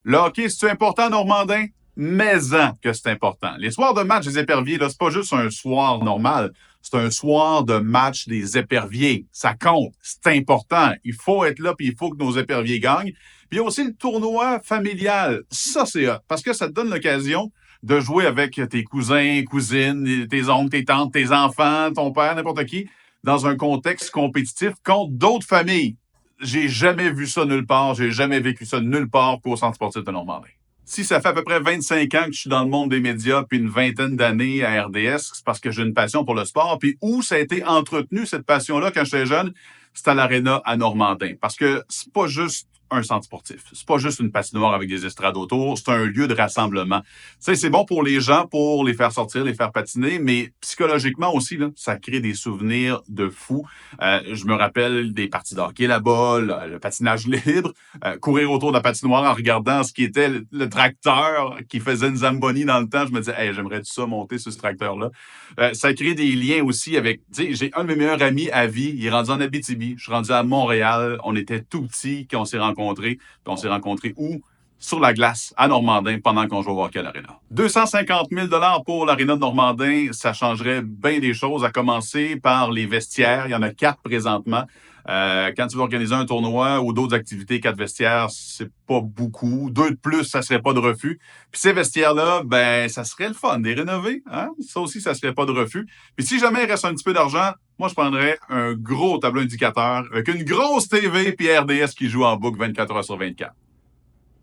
Le hockey, c'est important, Normandin? Mais-en que c'est important. Les soirs de match des éperviers, là, c'est pas juste un soir normal. C'est un soir de match des éperviers. Ça compte. C'est important. Il faut être là, puis il faut que nos éperviers gagnent. Puis il y a aussi le tournoi familial. Ça, c'est hot, parce que ça te donne l'occasion de jouer avec tes cousins, cousines, tes oncles, tes tantes, tes enfants, ton père, n'importe qui, dans un contexte compétitif contre d'autres familles. J'ai jamais vu ça nulle part. J'ai jamais vécu ça nulle part qu'au Centre sportif de Normandie. Si ça fait à peu près 25 ans que je suis dans le monde des médias, puis une vingtaine d'années à RDS, c'est parce que j'ai une passion pour le sport. Puis où ça a été entretenu, cette passion-là, quand j'étais jeune, c'est à l'Arena à Normandin. Parce que c'est pas juste un centre sportif. C'est pas juste une patinoire avec des estrades autour. C'est un lieu de rassemblement. Tu sais, c'est bon pour les gens, pour les faire sortir, les faire patiner, mais psychologiquement aussi, là, ça crée des souvenirs de fous. Je me rappelle des parties de hockey là-bas, le patinage libre, courir autour de la patinoire en regardant ce qui était le tracteur qui faisait une Zamboni dans le temps. Je me disais, hey, j'aimerais ça monter sur ce tracteur-là. Ça crée des liens aussi avec, tu sais, j'ai un de mes meilleurs amis à vie, il est rendu en Abitibi, je suis rendu à Montréal, on était tout petits quand on s'est rencontrés, puis on s'est rencontrés où? Sur la glace, à Normandin, pendant qu'on joue au hockey à l'Arena. 250 000 pour l'Arena de Normandin, ça changerait bien des choses, à commencer par les vestiaires. Il y en a 4 présentement. Quand tu veux organiser un tournoi ou d'autres activités, 4 vestiaires, c'est pas beaucoup. 2 de plus, ça serait pas de refus. Puis ces vestiaires-là, ben, ça serait le fun de les rénover. Hein? Ça aussi, ça serait pas de refus. Puis si jamais il reste un petit peu d'argent, moi, je prendrais un gros tableau indicateur avec une grosse TV puis RDS qui joue en boucle 24 heures sur 24.